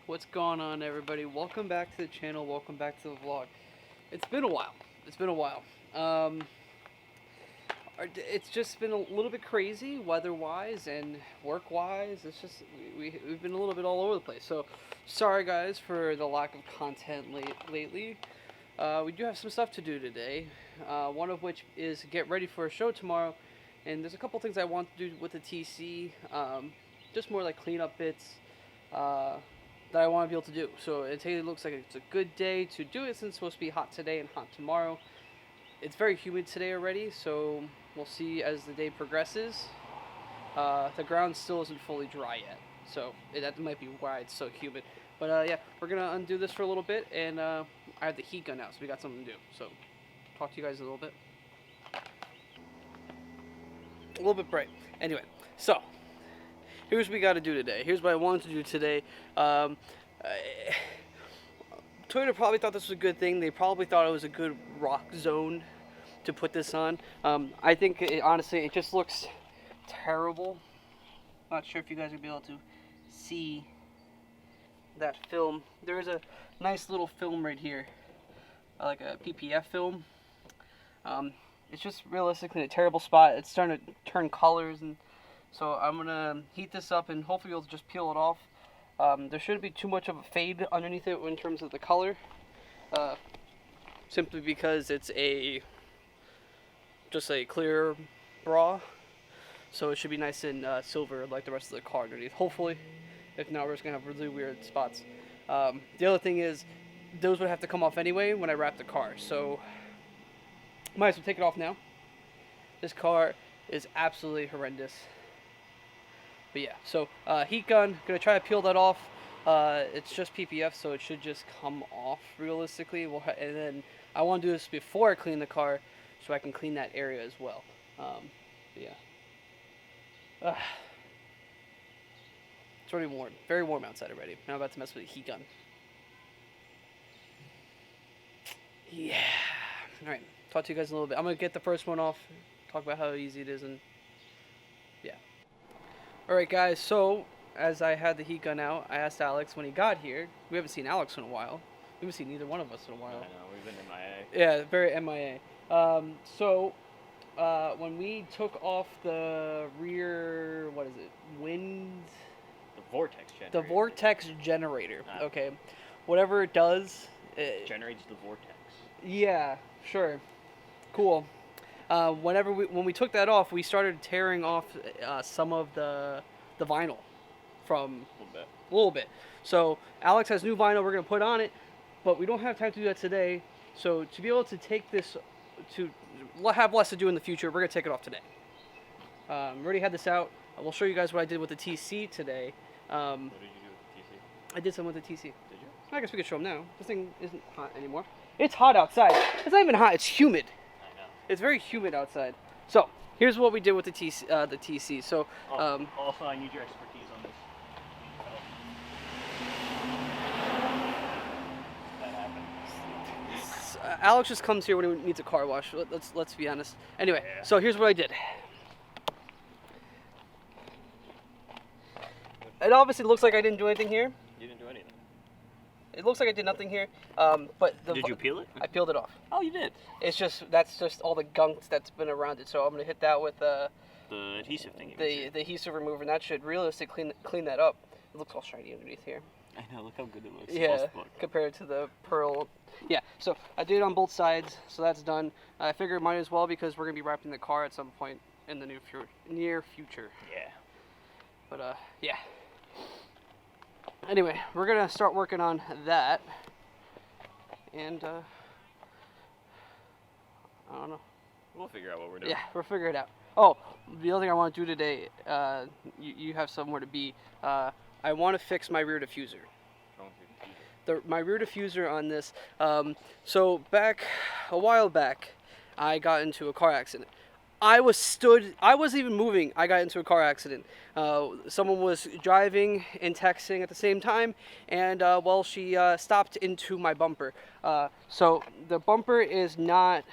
What's going on, everybody? Welcome back to the channel. Welcome back to the vlog. It's been a while. Um, it's just been a little bit crazy weather-wise and work-wise. It's just we've been a little bit all over the place. So sorry guys for the lack of content lately. We do have some stuff to do today. One of which is get ready for a show tomorrow, and there's a couple things I want to do with the TC. Just more like cleanup bits. That I want to be able to do. So it looks like it's a good day to do it since it's supposed to be hot today and hot tomorrow. It's very humid today already, so we'll see as the day progresses. The ground still isn't fully dry yet, so that might be why it's so humid. But yeah, we're gonna undo this for a little bit, and I have the heat gun out, so we got something to do. So talk to you guys in a little bit. A little bit bright. Anyway, so here's what we got to do today. Here's what I wanted to do today. Toyota probably thought this was a good thing. They probably thought it was a good rock zone to put this on. I think, honestly, it just looks terrible. Not sure if you guys will be able to see that film. There's a nice little film right here, like a PPF film. It's just realistically a terrible spot. It's starting to turn colors, and so I'm gonna heat this up and hopefully you'll just peel it off. There shouldn't be too much of a fade underneath it in terms of the color, simply because it's just a clear bra, so it should be nice and silver like the rest of the car underneath. Hopefully, if not, we're just gonna have really weird spots. The other thing is, those would have to come off anyway when I wrap the car, so might as well take it off now. This car is absolutely horrendous. But yeah, so heat gun, gonna try to peel that off. It's just PPF, so it should just come off realistically. And then I want to do this before I clean the car, so I can clean that area as well. Yeah. It's already warm, very warm outside already. Now I'm about to mess with the heat gun. Yeah. All right, talk to you guys in a little bit. I'm gonna get the first one off, talk about how easy it is, and yeah. Alright guys, so as I had the heat gun out, I asked Alex when he got here. We haven't seen Alex in a while. We haven't seen neither one of us in a while. I know, we've been MIA. Yeah, very MIA. When we took off the rear, what is it, The vortex generator. The vortex generator, okay. Whatever it does. It generates the vortex. Yeah, sure. Cool. When we took that off, we started tearing off some of the vinyl from a little bit. So Alex has new vinyl we're gonna put on it, but we don't have time to do that today. So to be able to take this to have less to do in the future, we're gonna take it off today. We already had this out. We'll show you guys what I did with the TC today. What did you do with the TC? I did some with the TC. Did you? I guess we could show them now. This thing isn't hot anymore. It's hot outside. It's not even hot. It's humid. I know. It's very humid outside. So here's what we did with the TC. So also, I need your expertise on this. That happened. Alex just comes here when he needs a car wash. Let's be honest. Anyway, yeah. So here's what I did. It obviously looks like I didn't do anything here. You didn't do anything. It looks like I did nothing here. But did you peel it? I peeled it off. Oh, you did. That's just all the gunk that's been around it. So I'm gonna hit that with the adhesive thing. The adhesive remover, and that should realistically clean that up. It looks all shiny underneath here. I know. Look how good it looks. Yeah, compared to the pearl. Yeah. So I did it on both sides, so that's done. I figured might as well because we're gonna be wrapping the car at some point in the near future. Yeah. But yeah. Anyway, we're gonna start working on that, and I don't know. We'll figure out what we're doing. Yeah, we'll figure it out. Oh, the other thing I want to do today, you have somewhere to be. I want to fix my rear diffuser. My rear diffuser on this. So a while back, I got into a car accident. I wasn't even moving. I got into a car accident. Someone was driving and texting at the same time, and she stopped into my bumper. So the bumper is not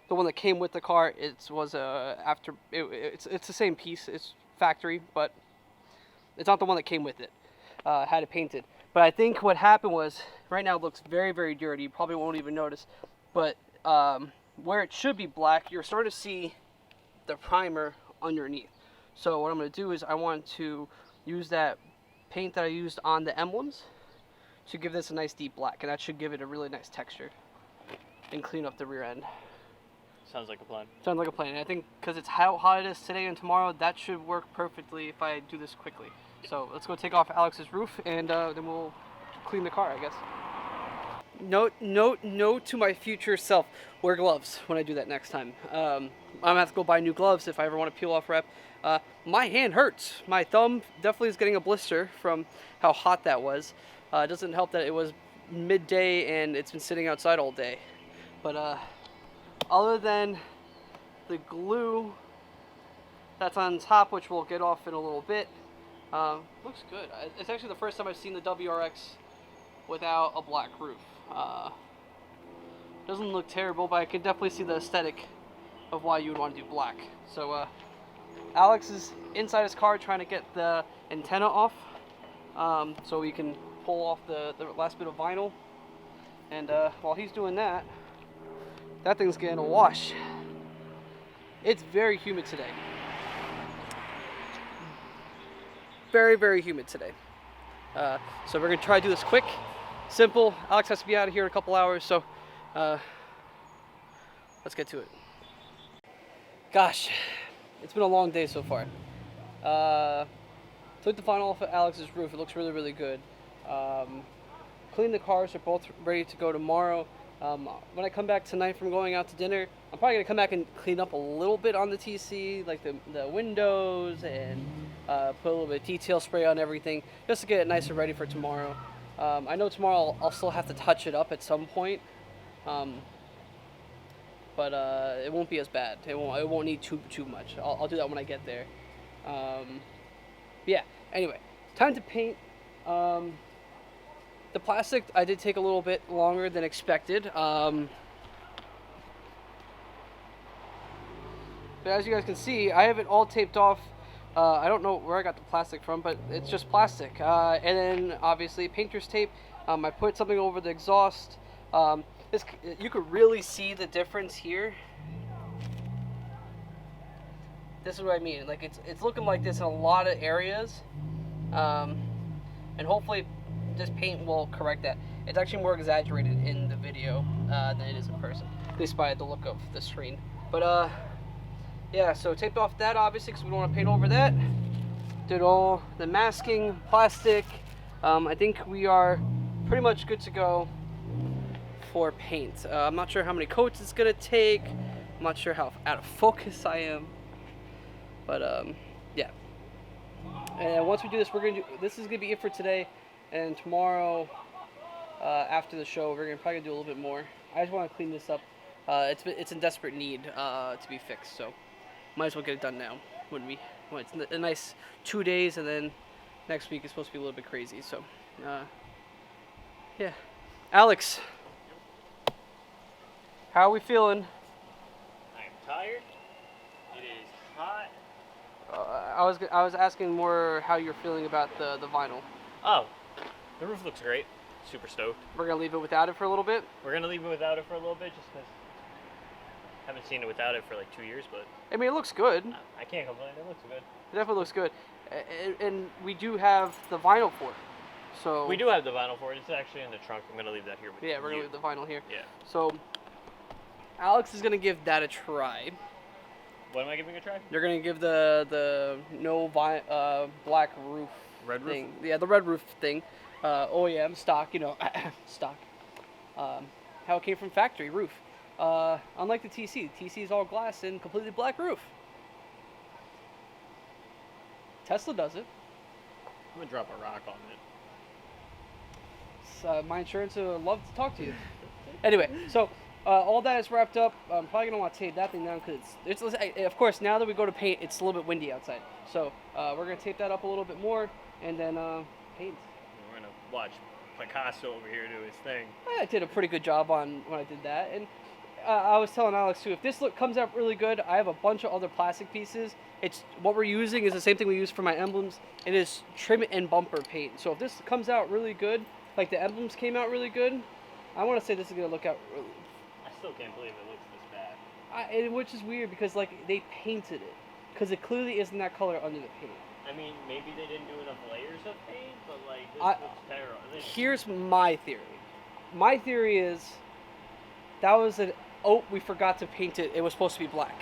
the one that came with the car. It's the same piece. It's factory, but it's not the one that came with it. had it painted. But I think what happened was, right now it looks very, very dirty. You probably won't even notice. But where it should be black, you're starting to see the primer underneath. So what I'm going to do is I want to use that paint that I used on the emblems to give this a nice deep black. And that should give it a really nice texture and clean up the rear end. Sounds like a plan. Sounds like a plan. And I think because it's how hot it is today and tomorrow, that should work perfectly if I do this quickly. So let's go take off Alex's roof and then we'll clean the car, I guess. Note to my future self: wear gloves when I do that next time. I'm gonna have to go buy new gloves if I ever want to peel off wrap. My hand hurts. My thumb definitely is getting a blister from how hot that was. It doesn't help that it was midday and it's been sitting outside all day. But other than the glue that's on top, which we'll get off in a little bit, looks good. It's actually the first time I've seen the WRX without a black roof. Doesn't look terrible, but I can definitely see the aesthetic of why you would want to do black. So Alex is inside his car trying to get the antenna off, so we can pull off the last bit of vinyl. And while he's doing that, that thing's getting a wash. It's very humid today. Very, very humid today. So we're gonna try to do this quick, simple. Alex has to be out of here in a couple hours, so let's get to it. Gosh, it's been a long day so far. Took the vinyl off of Alex's roof. It looks really, really good. Cleaned the cars. They're both ready to go tomorrow. When I come back tonight from going out to dinner, I'm probably going to come back and clean up a little bit on the TC, like the windows, and put a little bit of detail spray on everything, just to get it nice and ready for tomorrow. I know tomorrow I'll still have to touch it up at some point, but it won't be as bad. It won't need too much. I'll do that when I get there. Yeah, anyway, time to paint. The plastic, I did take a little bit longer than expected. But as you guys can see, I have it all taped off. I don't know where I got the plastic from, but it's just plastic. And then obviously painter's tape. I put something over the exhaust. You could really see the difference here. This is what I mean. Like it's looking like this in a lot of areas. And hopefully this paint will correct that. It's actually more exaggerated in the video than it is in person, at least by the look of the screen. But yeah, so taped off that obviously because we don't want to paint over that. Did all the masking, plastic. I think we are pretty much good to go for paint. I'm not sure how many coats it's gonna take. I'm not sure how out of focus I am. But yeah. And once we do this, this is gonna be it for today. And tomorrow, after the show, we're probably gonna do a little bit more. I just want to clean this up. It's in desperate need to be fixed, so might as well get it done now. When it's a nice 2 days, and then next week is supposed to be a little bit crazy. So, yeah. Alex, how are we feeling? I am tired. It is hot. I was asking more how you're feeling about the vinyl. Oh, the roof looks great. Super stoked. We're gonna leave it without it for a little bit. We're gonna leave it without it for a little bit, just because I haven't seen it without it for like 2 years. But I mean, it looks good. I can't complain. It looks good. It definitely looks good, and we do have the vinyl for it. So we do have the vinyl for it. It's actually in the trunk. I'm gonna leave that here with you. Yeah, we're gonna leave the vinyl here. Yeah. So Alex is gonna give that a try. What am I giving a try? You're gonna give the no black roof Red roof? thing. Yeah, the red roof thing. OEM stock, stock. How it came from factory roof. Unlike the TC is all glass and completely black roof. Tesla does it. I'm gonna drop a rock on it. My insurance would love to talk to you. Anyway, so all that is wrapped up. I'm probably gonna want to tape that thing down because it's of course now that we go to paint, it's a little bit windy outside. So we're gonna tape that up a little bit more and then paint. We're gonna watch Picasso over here do his thing. I did a pretty good job on when I did that, and I was telling Alex too, if this look comes out really good, I have a bunch of other plastic pieces. It's what we're using is the same thing we use for my emblems. It is trim and bumper paint. So if this comes out really good, like the emblems came out really good, I want to say this is gonna look out really. I still can't believe it looks this bad. Which is weird because like they painted it, because it clearly isn't that color under the paint. I mean, maybe they didn't do enough layers of paint, but like this looks terrible. Here's my theory. My theory is that was we forgot to paint it. It was supposed to be black.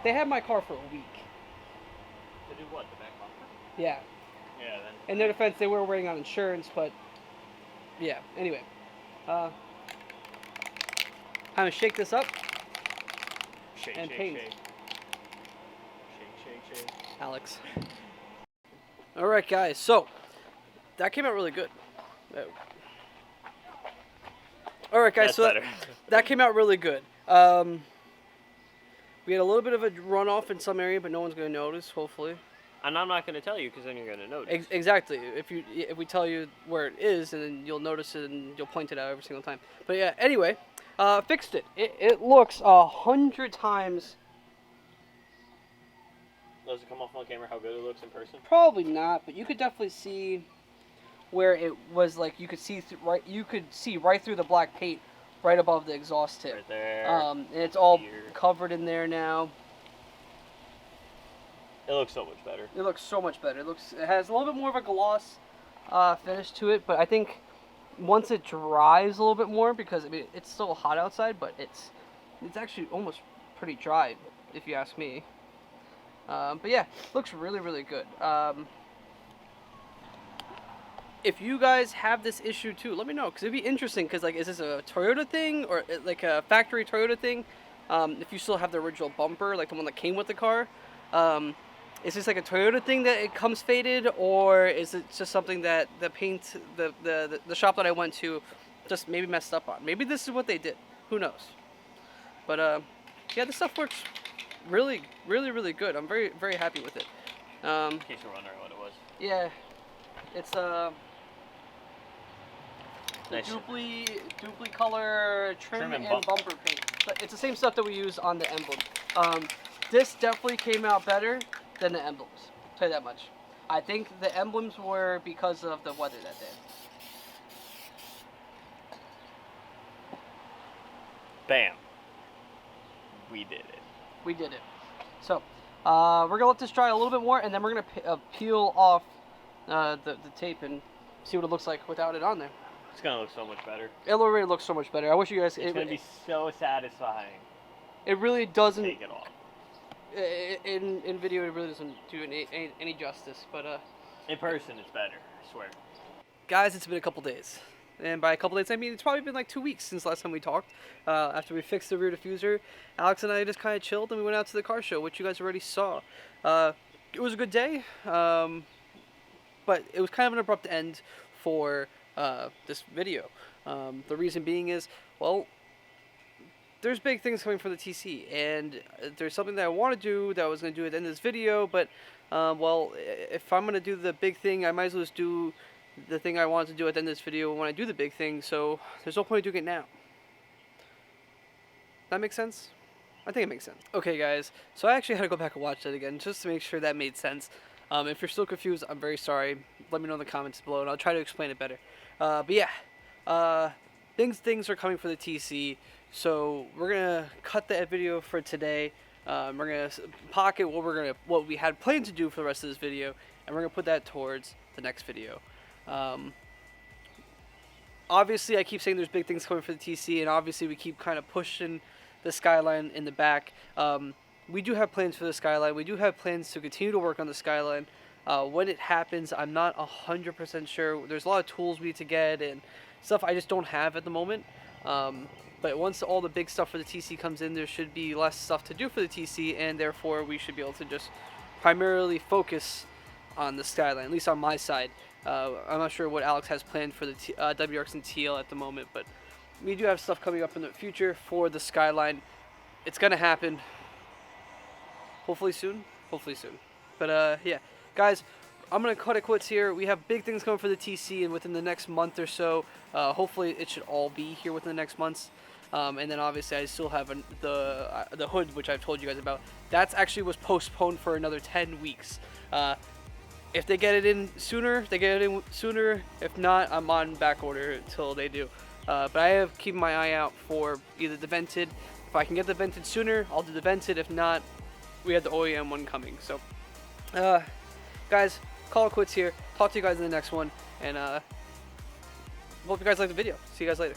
They had my car for a week. To do what? The back bumper? Yeah. Yeah. Then. In their defense, they were waiting on insurance, but yeah. Anyway, time to shake this up. Shake, and shake, paint. shake. Shake, shake, shake. Alex. All right, guys. So that came out really good. All right, guys. That's so better. that came out really good. We had a little bit of a runoff in some area, but no one's going to notice, hopefully. And I'm not going to tell you because then you're going to notice. Exactly. If we tell you where it is, and then you'll notice it and you'll point it out every single time. But yeah, anyway, fixed it. It looks 100 times. Does it come off on camera how good it looks in person? Probably not, but you could definitely see where it was like you could see right through the black paint, right above the exhaust tip. Right there. And it's all here. covered in there now. It looks so much better. It looks so much better. It has a little bit more of a gloss finish to it, but I think once it dries a little bit more, because I mean it's still hot outside, but it's actually almost pretty dry if you ask me. But yeah, looks really, really good. If you guys have this issue too, let me know, because it'd be interesting. Because like, is this a Toyota thing or like a factory Toyota thing? If you still have the original bumper, like the one that came with the car, is this like a Toyota thing that it comes faded, or is it just something that the paint, the shop that I went to, just maybe messed up on? Maybe this is what they did. Who knows? But yeah, this stuff works really, really, really good. I'm very, very happy with it. In case you're wondering what it was. Yeah, it's Nice. Dupli color trim and bumper. bumper paint. But it's the same stuff that we use on the emblem. This definitely came out better than the emblems. I'll tell you that much. I think the emblems were because of the weather that day. Bam. We did it. We did it. So we're gonna let this dry a little bit more, and then we're gonna peel off the tape and see what it looks like without it on there. It's gonna look so much better. It already looks so much better. I wish you guys. It's gonna be so satisfying. It really doesn't. Take it off. In video, it really doesn't do any justice. But in person, it's better. I swear. Guys, it's been a couple days. And by a couple days, I mean it's probably been like 2 weeks since last time we talked. After we fixed the rear diffuser, Alex and I just kind of chilled and we went out to the car show, which you guys already saw. It was a good day, but it was kind of an abrupt end for this video. The reason being is, well, there's big things coming from the TC, and there's something that I want to do that I was going to do at the end of this video, but, well, if I'm going to do the big thing, I might as well just do the thing I wanted to do at the end of this video when I do the big thing, so there's no point in doing it now. That makes sense? I think it makes sense. Okay, guys, so I actually had to go back and watch that again just to make sure that made sense. If you're still confused, I'm very sorry. Let me know in the comments below, and I'll try to explain it better. But yeah, things are coming for the TC, so we're gonna cut that video for today. We're gonna pocket what we had planned to do for the rest of this video, and we're gonna put that towards the next video. Obviously, I keep saying there's big things coming for the TC, and obviously we keep kind of pushing the Skyline in the back. We do have plans for the Skyline. We do have plans to continue to work on the Skyline. When it happens, I'm not 100% sure. There's a lot of tools we need to get and stuff I just don't have at the moment. But once all the big stuff for the TC comes in, there should be less stuff to do for the TC, and therefore we should be able to just primarily focus on the Skyline, at least on my side. I'm not sure what Alex has planned for the WRX and TL at the moment, but we do have stuff coming up in the future for the Skyline. It's going to happen. Hopefully soon. Hopefully soon. But yeah, guys, I'm going to cut it quits here. We have big things coming for the TC, and within the next month or so, hopefully it should all be here within the next months. And then obviously I still have the hood, which I've told you guys about. That's actually was postponed for another 10 weeks. If they get it in sooner, they get it in sooner. If not, I'm on back order until they do. But I have keeping my eye out for either the vented. If I can get the vented sooner, I'll do the vented. If not, we have the OEM one coming. So, guys, call it quits here. Talk to you guys in the next one, and hope you guys like the video. See you guys later.